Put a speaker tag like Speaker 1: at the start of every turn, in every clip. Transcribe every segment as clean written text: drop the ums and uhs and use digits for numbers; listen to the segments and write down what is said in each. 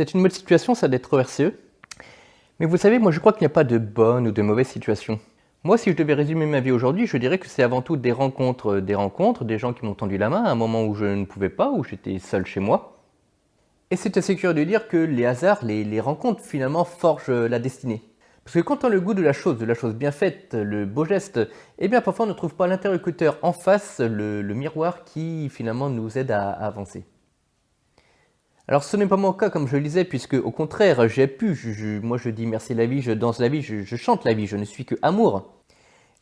Speaker 1: C'est une bonne situation, ça, d'être RCE. Mais vous savez, moi je crois qu'il n'y a pas de bonne ou de mauvaise situation. Moi, si je devais résumer ma vie aujourd'hui, je dirais que c'est avant tout des rencontres, des gens qui m'ont tendu la main à un moment où je ne pouvais pas, où j'étais seul chez moi. Et c'est assez curieux de dire que les hasards, les rencontres finalement forgent la destinée. Parce que quand on a le goût de la chose bien faite, le beau geste, eh bien parfois on ne trouve pas l'interlocuteur en face, le miroir qui finalement nous aide à avancer. Alors ce n'est pas mon cas comme je le disais, puisque au contraire, j'ai pu, moi je dis merci la vie, je danse la vie, je chante la vie, je ne suis que amour.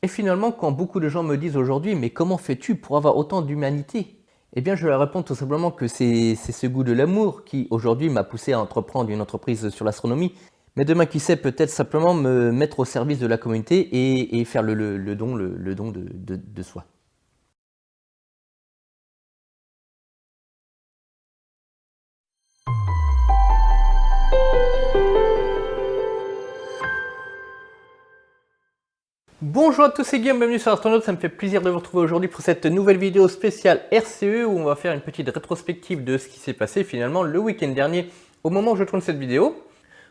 Speaker 1: Et finalement, quand beaucoup de gens me disent aujourd'hui, mais comment fais-tu pour avoir autant d'humanité? Eh bien je leur réponds tout simplement que c'est ce goût de l'amour qui aujourd'hui m'a poussé à entreprendre une entreprise sur l'astronomie, mais demain qui sait peut-être simplement me mettre au service de la communauté et faire le don, le don de soi. Bonjour à tous, c'est Guillaume, bienvenue sur Astronaute, ça me fait plaisir de vous retrouver aujourd'hui pour cette nouvelle vidéo spéciale RCE où on va faire une petite rétrospective de ce qui s'est passé finalement le week-end dernier au moment où je tourne cette vidéo.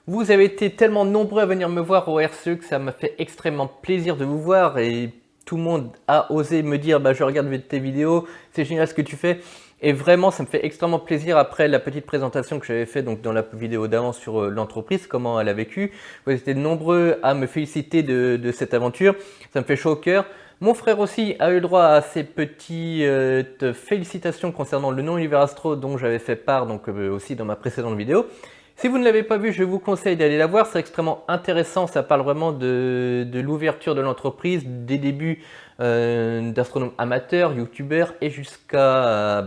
Speaker 1: Vous avez été tellement nombreux à venir me voir au RCE que ça m'a fait extrêmement plaisir de vous voir et tout le monde a osé me dire je regarde tes vidéos, c'est génial ce que tu fais. Et vraiment, ça me fait extrêmement plaisir après la petite présentation que j'avais fait donc dans la vidéo d'avant sur l'entreprise, comment elle a vécu. Vous étiez nombreux à me féliciter de cette aventure. Ça me fait chaud au cœur. Mon frère aussi a eu le droit à ces petites félicitations concernant le non-univers astro dont j'avais fait part donc aussi dans ma précédente vidéo. Si vous ne l'avez pas vu, je vous conseille d'aller la voir, c'est extrêmement intéressant, ça parle vraiment de l'ouverture de l'entreprise, des débuts d'astronomes amateurs, youtubeurs et jusqu'à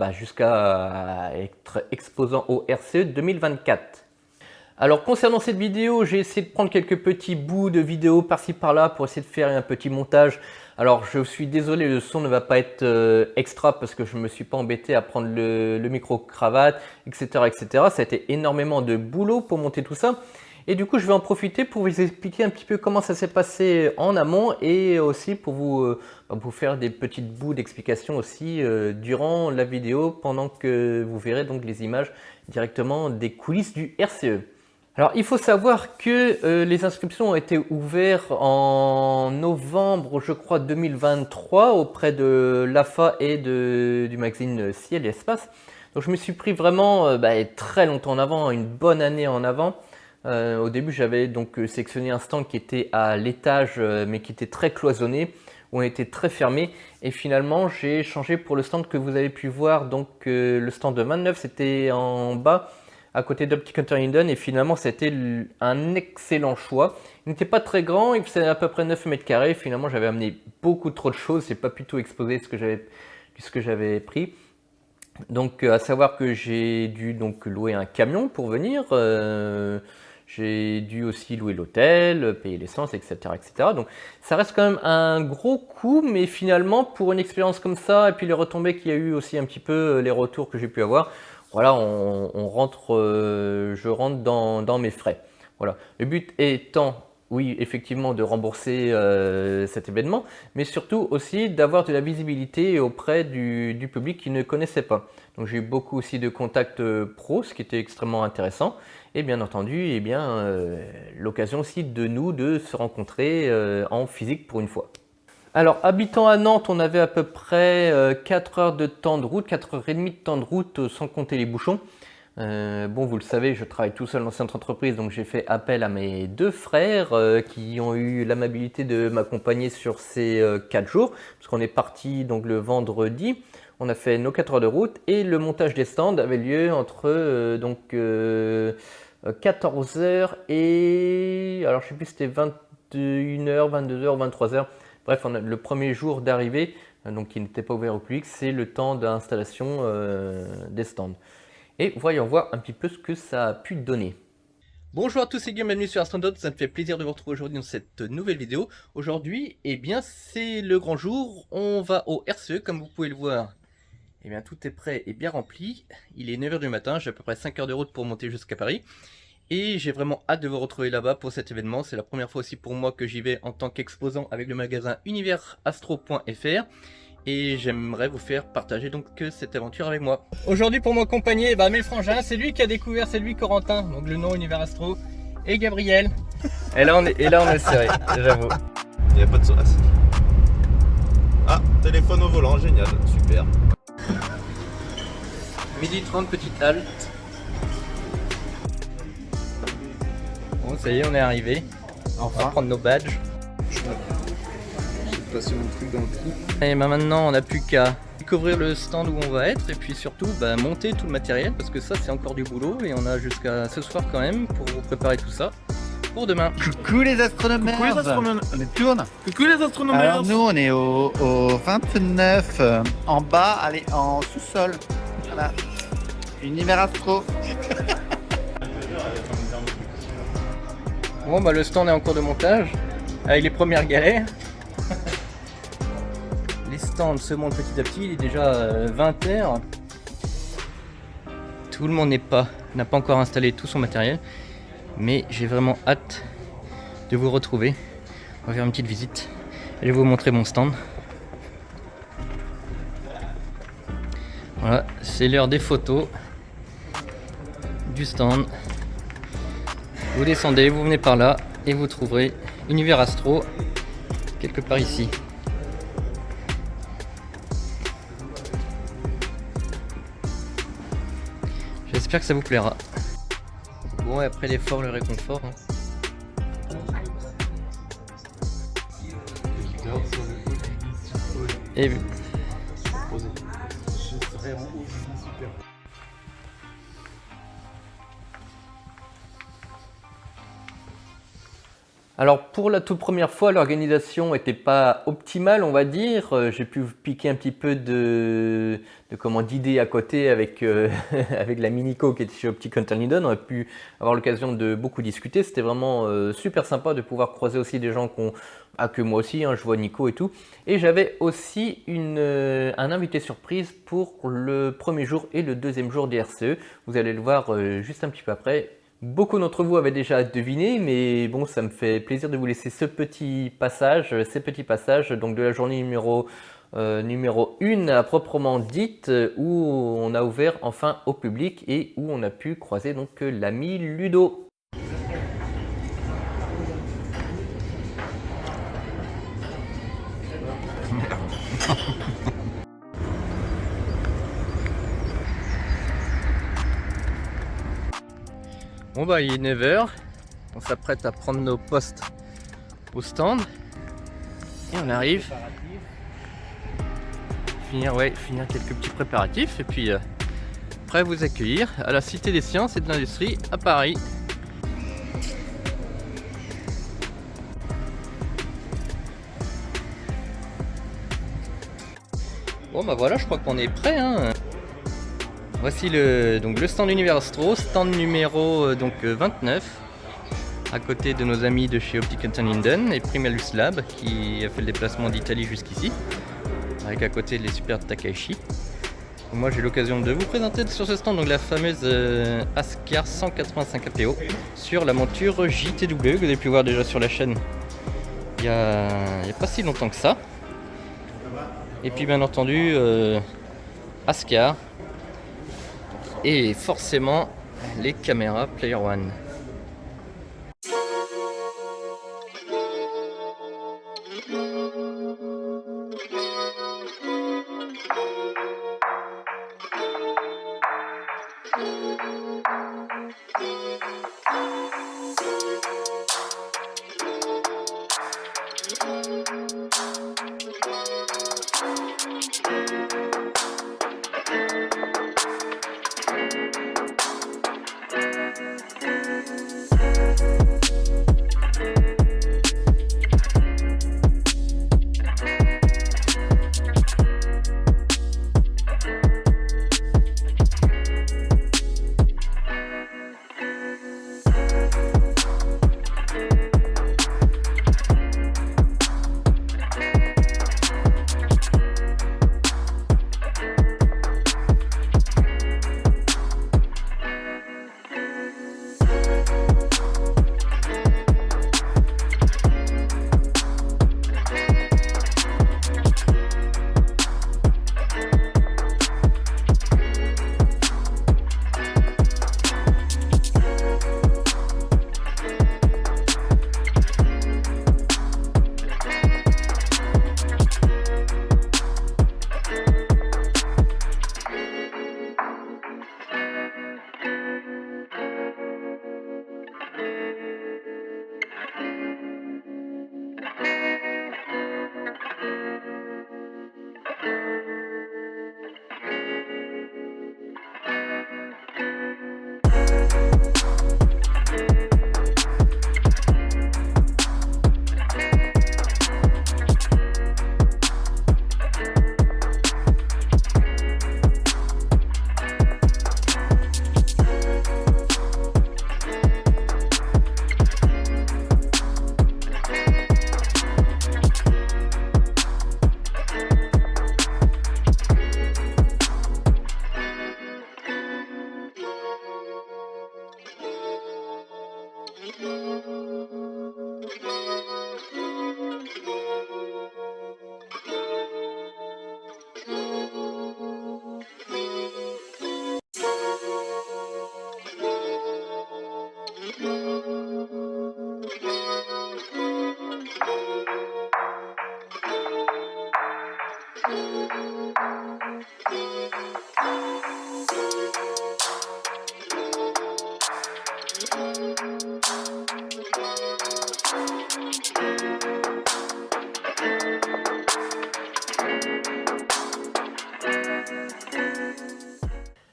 Speaker 1: être exposant au RCE 2024. Alors concernant cette vidéo, j'ai essayé de prendre quelques petits bouts de vidéo par-ci par-là pour essayer de faire un petit montage. Alors je suis désolé, le son ne va pas être extra parce que je ne me suis pas embêté à prendre le micro-cravate, etc., etc. Ça a été énormément de boulot pour monter tout ça. Et du coup, je vais en profiter pour vous expliquer un petit peu comment ça s'est passé en amont et aussi pour vous faire des petits bouts d'explication aussi durant la vidéo pendant que vous verrez donc les images directement des coulisses du RCE. Alors il faut savoir que les inscriptions ont été ouvertes en novembre, je crois, 2023 auprès de l'AFA et du magazine Ciel et Espace. Donc je me suis pris vraiment très longtemps en avant, une bonne année en avant. Au début j'avais donc sélectionné un stand qui était à l'étage mais qui était très cloisonné, où on était très fermé. Et finalement j'ai changé pour le stand que vous avez pu voir, donc le stand de 29 c'était en bas, à côté d'Optic Hunter Linden, et finalement c'était un excellent choix. Il n'était pas très grand, il faisait à peu près 9 mètres carrés. Finalement j'avais amené beaucoup trop de choses, j'ai pas pu tout exposer ce que j'avais pris. Donc à savoir que j'ai dû donc louer un camion pour venir, j'ai dû aussi louer l'hôtel, payer l'essence, etc., etc. Donc ça reste quand même un gros coût, mais finalement pour une expérience comme ça, et puis les retombées qu'il y a eu aussi un petit peu, les retours que j'ai pu avoir, voilà, je rentre dans mes frais. Voilà. Le but étant, oui, effectivement, de rembourser cet événement, mais surtout aussi d'avoir de la visibilité auprès du public qui ne connaissait pas. Donc j'ai eu beaucoup aussi de contacts pro, ce qui était extrêmement intéressant. Et bien entendu, l'occasion aussi de se rencontrer en physique pour une fois. Alors, habitant à Nantes, on avait à peu près 4 heures de temps de route, 4h30 de temps de route sans compter les bouchons. Bon, vous le savez, je travaille tout seul dans cette entreprise, donc j'ai fait appel à mes deux frères qui ont eu l'amabilité de m'accompagner sur ces 4 jours, parce qu'on est parti donc le vendredi. On a fait nos 4 heures de route et le montage des stands avait lieu entre 14h et... alors je sais plus si c'était 21h, 22h, 23h. Bref, le premier jour d'arrivée, donc qui n'était pas ouvert au public, c'est le temps d'installation des stands. Et voyons voir un petit peu ce que ça a pu donner. Bonjour à tous, c'est Guillaume, bienvenue sur Astronaute, ça me fait plaisir de vous retrouver aujourd'hui dans cette nouvelle vidéo. Aujourd'hui, eh bien, c'est le grand jour, on va au RCE, comme vous pouvez le voir. Eh bien, tout est prêt et bien rempli. Il est 9h du matin, j'ai à peu près 5 heures de route pour monter jusqu'à Paris. Et j'ai vraiment hâte de vous retrouver là-bas pour cet événement. C'est la première fois aussi pour moi que j'y vais en tant qu'exposant avec le magasin universastro.fr. et j'aimerais vous faire partager donc cette aventure avec moi. Aujourd'hui pour m'accompagner, mes frangins, c'est lui qui a découvert, c'est lui Corentin, donc le nom Univers Astro, et Gabriel. Et là on est serré, j'avoue.
Speaker 2: Il n'y a pas de sauce. Ah, téléphone au volant, génial, super.
Speaker 1: Midi 30, petite halte. Bon, ça y est, on est arrivé. On va prendre nos badges.
Speaker 2: J'ai passé mon truc dans le trou.
Speaker 1: Et maintenant, on n'a plus qu'à découvrir le stand où on va être et puis surtout monter tout le matériel parce que ça, c'est encore du boulot et on a jusqu'à ce soir quand même pour vous préparer tout ça pour demain.
Speaker 3: Coucou les astronomes.
Speaker 2: Coucou les astronomes.
Speaker 3: On est tourne.
Speaker 2: Coucou les astronomes.
Speaker 3: Alors nous on est au 29 en bas, allez en sous-sol. Voilà. Univers Astro.
Speaker 1: Bon le stand est en cours de montage avec les premières galères. Les stands se montent petit à petit, il est déjà 20h. Tout le monde n'a pas encore installé tout son matériel. Mais j'ai vraiment hâte de vous retrouver. On va faire une petite visite. Je vais vous montrer mon stand. Voilà, c'est l'heure des photos du stand. Vous descendez, vous venez par là et vous trouverez Univers Astro quelque part ici. J'espère que ça vous plaira. Bon, et après l'effort, le réconfort. Et alors pour la toute première fois, l'organisation n'était pas optimale, on va dire. J'ai pu piquer un petit peu d'idées à côté avec, avec la Minico qui était chez Optic Hunter Linden. On a pu avoir l'occasion de beaucoup discuter. C'était vraiment super sympa de pouvoir croiser aussi des gens que moi aussi, je vois Nico et tout. Et j'avais aussi un invité surprise pour le premier jour et le deuxième jour des RCE. Vous allez le voir juste un petit peu après. Beaucoup d'entre vous avaient déjà deviné, mais bon, ça me fait plaisir de vous laisser ces petits passages donc de la journée numéro 1 à proprement dite, où on a ouvert enfin au public et où on a pu croiser donc l'ami Ludo. Bon il est 9h, on s'apprête à prendre nos postes au stand et on arrive finir quelques petits préparatifs et puis prêt à vous accueillir à la Cité des Sciences et de l'Industrie à Paris. Bon voilà, je crois qu'on est prêt hein. Voici le stand Univers Astro, stand numéro 29, à côté de nos amis de chez Optic Hunter Linden et Primalus Lab qui a fait le déplacement d'Italie jusqu'ici, avec à côté les super Takahashi. Moi j'ai l'occasion de vous présenter sur ce stand la fameuse Askar 185 APO sur la monture JTW que vous avez pu voir déjà sur la chaîne il y a pas si longtemps que ça. Et puis bien entendu Askar. Et forcément les caméras Player One.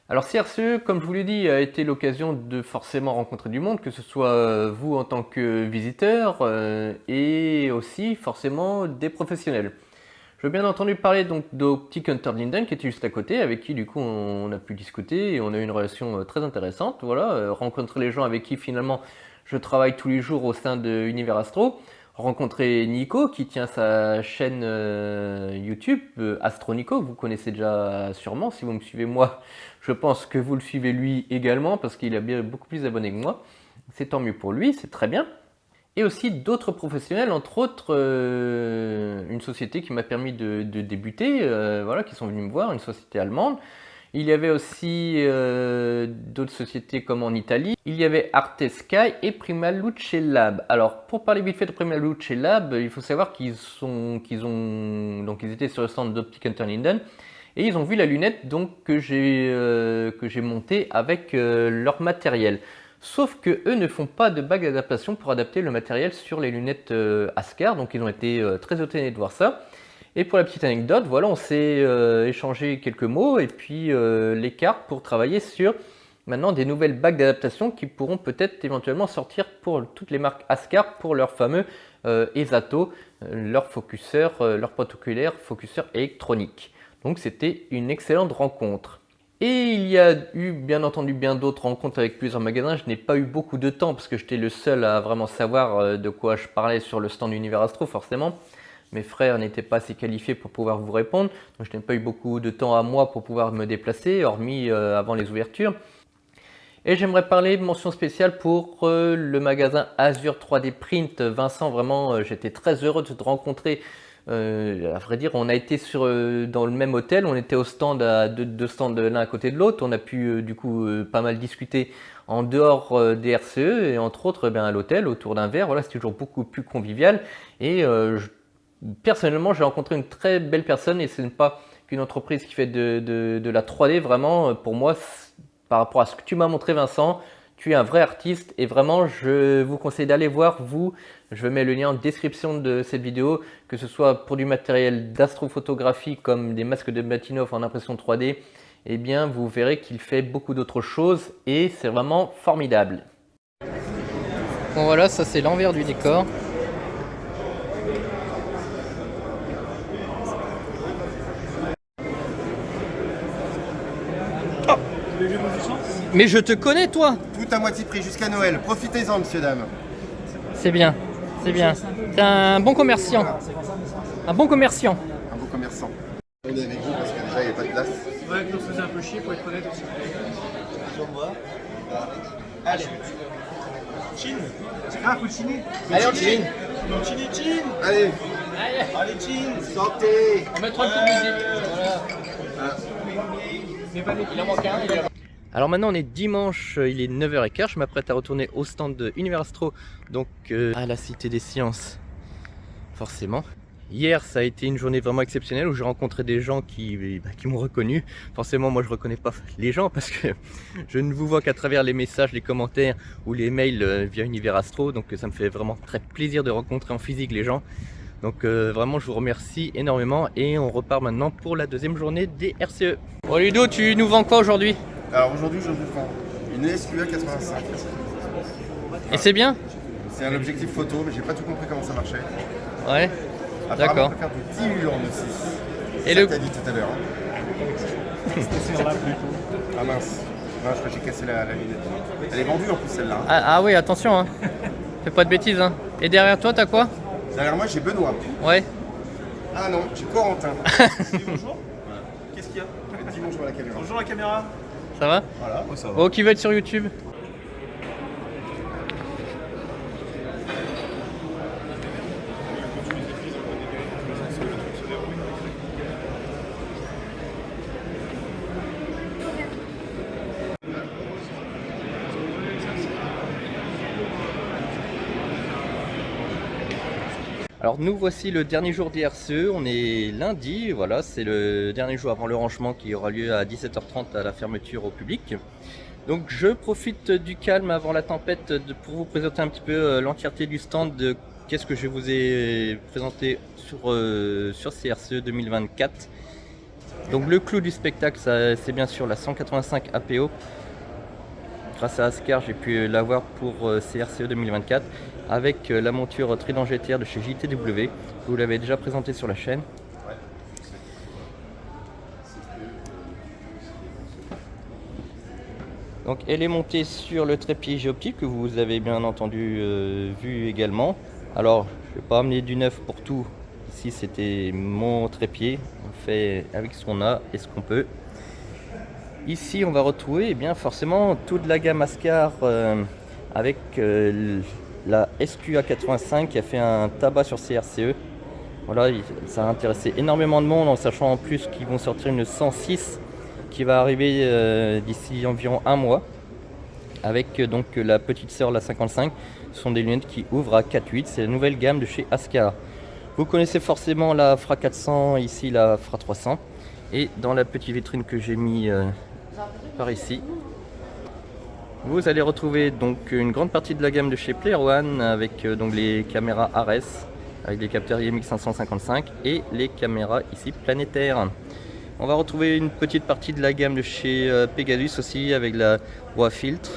Speaker 1: Alors CRCE, comme je vous l'ai dit, a été l'occasion de forcément rencontrer du monde, que ce soit vous en tant que visiteur et aussi forcément des professionnels. Je veux bien entendu parler donc d'Optic Hunter Linden qui était juste à côté, avec qui du coup on a pu discuter et on a eu une relation très intéressante. Voilà, rencontrer les gens avec qui finalement je travaille tous les jours au sein de Univers Astro. Rencontrer Nico qui tient sa chaîne YouTube Astro Nico, vous connaissez déjà sûrement, si vous me suivez moi, je pense que vous le suivez lui également parce qu'il a bien beaucoup plus d'abonnés que moi, c'est tant mieux pour lui, c'est très bien. Et aussi d'autres professionnels, entre autres une société qui m'a permis de débuter, voilà, qui sont venus me voir, une société allemande. Il y avait aussi d'autres sociétés comme en Italie. Il y avait Arte Sky et Prima Luce Lab. Alors, pour parler vite fait de Prima Luce Lab, il faut savoir qu'ils étaient sur le stand d'Optic Hunter Linden et ils ont vu la lunette donc, que j'ai montée avec leur matériel. Sauf que eux ne font pas de bague d'adaptation pour adapter le matériel sur les lunettes Ascar, donc ils ont été très étonnés de voir ça. Et pour la petite anecdote, voilà, on s'est échangé quelques mots et puis les cartes pour travailler sur maintenant des nouvelles bagues d'adaptation qui pourront peut-être éventuellement sortir pour toutes les marques Ascar pour leur fameux ESATO, leur focuseur, leur protocolaire focuseur électronique. Donc c'était une excellente rencontre. Et il y a eu bien entendu bien d'autres rencontres avec plusieurs magasins. Je n'ai pas eu beaucoup de temps parce que j'étais le seul à vraiment savoir de quoi je parlais sur le stand Univers Astro forcément. Mes frères n'étaient pas assez qualifiés pour pouvoir vous répondre, donc je n'ai pas eu beaucoup de temps à moi pour pouvoir me déplacer, hormis avant les ouvertures. Et j'aimerais parler de mention spéciale pour le magasin Azure 3D Print. Vincent, vraiment, j'étais très heureux de te rencontrer. À vrai dire, on a été dans le même hôtel, on était au stand à deux stands l'un à côté de l'autre. On a pu du coup pas mal discuter en dehors des RCE et entre autres à l'hôtel autour d'un verre. Voilà, c'est toujours beaucoup plus convivial et personnellement, j'ai rencontré une très belle personne et ce n'est pas qu'une entreprise qui fait de la 3D. Vraiment, pour moi, par rapport à ce que tu m'as montré, Vincent, tu es un vrai artiste et vraiment, je vous conseille d'aller voir, je mets le lien en description de cette vidéo, que ce soit pour du matériel d'astrophotographie comme des masques de Bahtinov en impression 3D, eh bien, vous verrez qu'il fait beaucoup d'autres choses et c'est vraiment formidable. Bon voilà, ça c'est l'envers du décor. Mais je te connais, toi.
Speaker 4: Tout à moitié prix jusqu'à Noël. Profitez-en, messieurs, dames.
Speaker 1: C'est bien, c'est bien. T'es un bon commerciant. Un bon commerciant.
Speaker 4: Un beau commerçant. On est avec vous parce que déjà, il n'y a pas de place.
Speaker 5: Ouais, que nous faisait un peu chier, pour être honnête aussi. Allez. Chine. Ah, faut chiner.
Speaker 1: Allez, on chine.
Speaker 5: Chine, chine.
Speaker 4: Allez,
Speaker 5: Allez, chine.
Speaker 4: santé.
Speaker 1: On mettra une petite musique. Voilà. Il en manque un. Alors maintenant on est dimanche, il est 9h15, je m'apprête à retourner au stand de Univers Astro, donc à la Cité des Sciences, forcément. Hier ça a été une journée vraiment exceptionnelle où j'ai rencontré des gens qui m'ont reconnu. Forcément moi je reconnais pas les gens parce que je ne vous vois qu'à travers les messages, les commentaires ou les mails via Univers Astro, donc ça me fait vraiment très plaisir de rencontrer en physique les gens. Donc vraiment je vous remercie énormément et on repart maintenant pour la deuxième journée des RCE. Bon Ludo, tu nous vends quoi aujourd'hui?
Speaker 4: Alors aujourd'hui, je vous vends une SQA 85.
Speaker 1: Et c'est bien?
Speaker 4: C'est un objectif photo, mais j'ai pas tout compris comment ça marchait.
Speaker 1: Ouais.
Speaker 4: Apparemment,
Speaker 1: D'accord.
Speaker 4: on peut faire du 10 en 6.
Speaker 1: Et
Speaker 4: ça
Speaker 1: le...
Speaker 4: que t'as dit tout à l'heure. Ah mince. Non, je crois que j'ai cassé la lunette. Elle est vendue en plus celle-là.
Speaker 1: Ah oui, attention, hein. Fais pas de bêtises, hein. Et derrière toi, t'as quoi?
Speaker 4: Derrière moi, j'ai Benoît.
Speaker 1: Ouais.
Speaker 4: Ah non, j'ai Corentin.
Speaker 5: Dis bonjour. Qu'est-ce qu'il y a?
Speaker 4: Dis bonjour à la caméra.
Speaker 5: Bonjour la caméra.
Speaker 1: Ça va?
Speaker 4: Voilà.
Speaker 5: Ouais, ça va.
Speaker 1: Oh, qui veut être sur YouTube? Alors nous voici le dernier jour des RCE, on est lundi, voilà, c'est le dernier jour avant le rangement qui aura lieu à 17h30 à la fermeture au public. Donc je profite du calme avant la tempête pour vous présenter un petit peu l'entièreté du stand de qu'est-ce que je vous ai présenté sur ces RCE 2024. Donc le clou du spectacle, c'est bien sûr la 185 APO. Grâce à Ascar, j'ai pu l'avoir pour CRCE 2024 avec la monture Trident GTR de chez JTW. Vous l'avez déjà présenté sur la chaîne. Donc elle est montée sur le trépied géoptique que vous avez bien entendu vu également. Alors je ne vais pas amener du neuf pour tout. Ici c'était mon trépied. On fait avec ce qu'on a et ce qu'on peut. Ici, on va retrouver bien forcément toute la gamme Ascar avec la SQA85 qui a fait un tabac sur CRCE. Voilà, ça a intéressé énormément de monde en sachant en plus qu'ils vont sortir une 106 qui va arriver d'ici environ un mois. Avec donc la petite sœur, la 55. Ce sont des lunettes qui ouvrent à 4.8. C'est la nouvelle gamme de chez Ascar. Vous connaissez forcément la Fra 400, ici la Fra 300. Et dans la petite vitrine que j'ai mis par ici, vous allez retrouver donc une grande partie de la gamme de chez Player One avec donc les caméras Ares avec des capteurs IMX 555 et les caméras ici planétaires. On va retrouver une petite partie de la gamme de chez Pegasus aussi avec la voie filtre.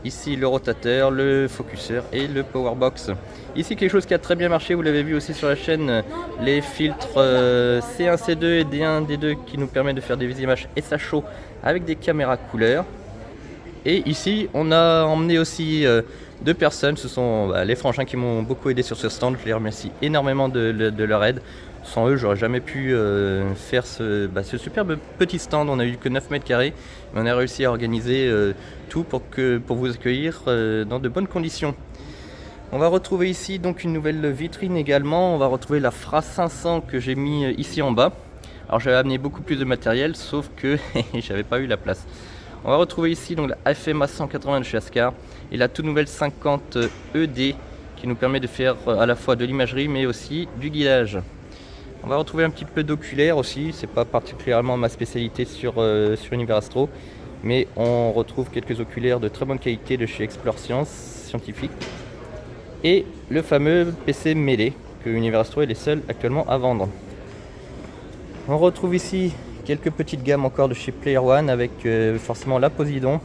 Speaker 1: Ici le rotateur, le focuseur et le powerbox. Ici quelque chose qui a très bien marché, vous l'avez vu aussi sur la chaîne, les filtres C1, C2 et D1, D2 qui nous permettent de faire des images SHO avec des caméras couleurs. Et ici on a emmené aussi deux personnes, ce sont les frangins qui m'ont beaucoup aidé sur ce stand, je les remercie énormément de leur aide. Sans eux, j'aurais jamais pu faire ce superbe petit stand. On n'a eu que 9 mètres carrés, mais on a réussi à organiser tout pour vous accueillir dans de bonnes conditions. On va retrouver ici donc une nouvelle vitrine également. On va retrouver la Fra 500 que j'ai mis ici en bas. Alors j'avais amené beaucoup plus de matériel, sauf que j'avais pas eu la place. On va retrouver ici donc la FMA 180 de chez Ascar et la toute nouvelle 50 ED qui nous permet de faire à la fois de l'imagerie mais aussi du guidage. On va retrouver un petit peu d'oculaire aussi, c'est pas particulièrement ma spécialité sur Univers Astro, mais on retrouve quelques oculaires de très bonne qualité de chez Explore Scientifique et le fameux PC Melee que Univers Astro est les seuls actuellement à vendre. On retrouve ici quelques petites gammes encore de chez Player One avec forcément la Posidon,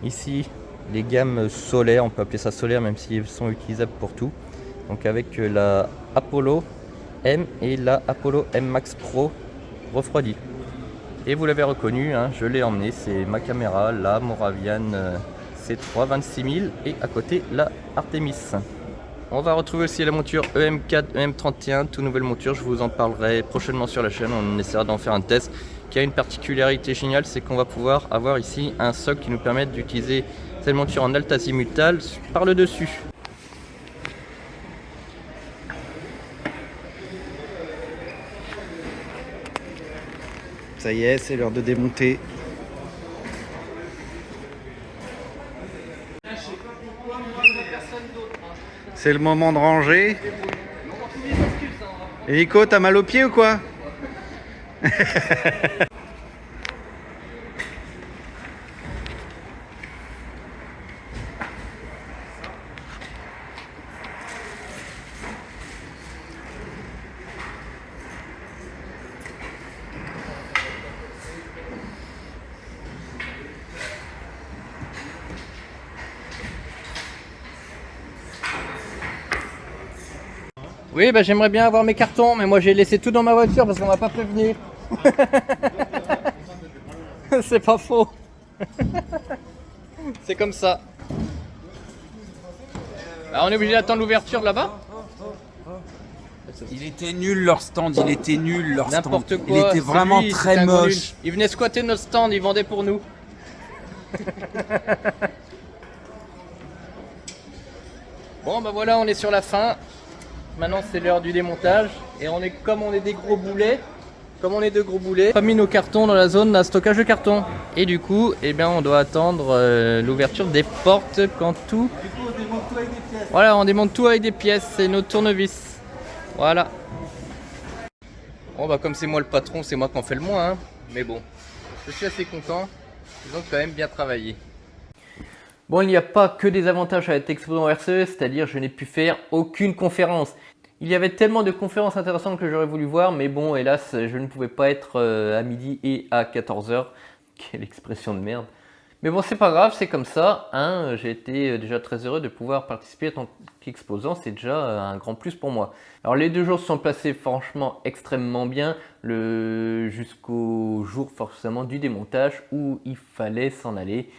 Speaker 1: ici les gammes solaires, on peut appeler ça solaire même si elles sont utilisables pour tout, donc avec la Apollo M et la Apollo M Max Pro refroidie. Et vous l'avez reconnu, hein, je l'ai emmené, c'est ma caméra, la Moravian C3 26000 et à côté la Artemis. On va retrouver aussi la monture EM4, EM31, toute nouvelle monture, je vous en parlerai prochainement sur la chaîne, on essaiera d'en faire un test. Qui a une particularité géniale, c'est qu'on va pouvoir avoir ici un socle qui nous permet d'utiliser cette monture en alt azimutal par le dessus.
Speaker 3: Ça y est, c'est l'heure de démonter. C'est le moment de ranger. Et Nico, t'as mal aux pieds ou quoi?
Speaker 1: Oui, bah, j'aimerais bien avoir mes cartons, mais moi j'ai laissé tout dans ma voiture parce qu'on m'a pas prévenu. C'est pas faux. C'est comme ça. Alors, on est obligé d'attendre l'ouverture là-bas.
Speaker 6: Il était nul leur stand, il était nul leur stand.
Speaker 1: N'importe quoi.
Speaker 6: Il était vraiment
Speaker 1: Lui,
Speaker 6: très
Speaker 1: c'était un gros
Speaker 6: moche.
Speaker 1: nul. Il venait squatter notre stand, il vendait pour nous. Bon bah voilà, on est sur la fin. Maintenant c'est l'heure du démontage. Et comme on est des gros boulets, pas mis nos cartons dans la zone à stockage de cartons. Et du coup, eh bien, on doit attendre l'ouverture des portes quand tout... Voilà, on démonte tout avec des pièces, c'est nos tournevis. Voilà. Bon bah comme c'est moi le patron, c'est moi qui en fais le moins, hein. Mais bon, je suis assez content. Ils ont quand même bien travaillé. Bon, il n'y a pas que des avantages à être exposant RCE, c'est-à-dire je n'ai pu faire aucune conférence. Il y avait tellement de conférences intéressantes que j'aurais voulu voir, mais bon, hélas, je ne pouvais pas être à midi et à 14 h. Quelle expression de merde. Mais bon, c'est pas grave, c'est comme ça, hein. J'ai été déjà très heureux de pouvoir participer en tant qu'exposant, c'est déjà un grand plus pour moi. Alors les 2 jours se sont passés franchement extrêmement bien, jusqu'au jour forcément du démontage où il fallait s'en aller.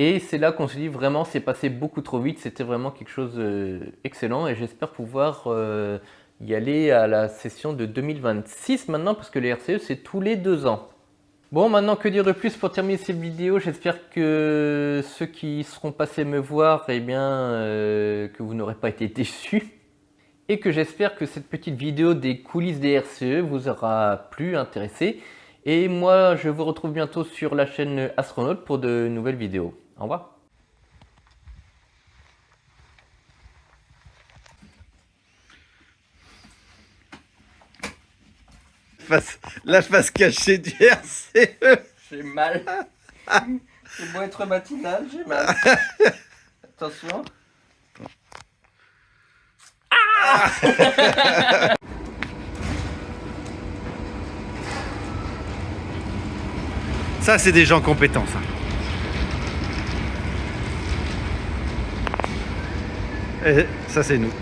Speaker 1: Et c'est là qu'on se dit vraiment c'est passé beaucoup trop vite, c'était vraiment quelque chose d'excellent et j'espère pouvoir y aller à la session de 2026 maintenant parce que les RCE c'est tous les 2 ans. Bon, maintenant que dire de plus pour terminer cette vidéo, j'espère que ceux qui seront passés me voir, eh bien, que vous n'aurez pas été déçus. Et que j'espère que cette petite vidéo des coulisses des RCE vous aura plu, intéressé. Et moi, je vous retrouve bientôt sur la chaîne Astronaute pour de nouvelles vidéos. Au revoir.
Speaker 3: La face cachée du RCE.
Speaker 1: J'ai mal. C'est beau être matinal, j'ai mal. Attention.
Speaker 3: Ça, c'est des gens compétents, ça. Et ça, c'est nous.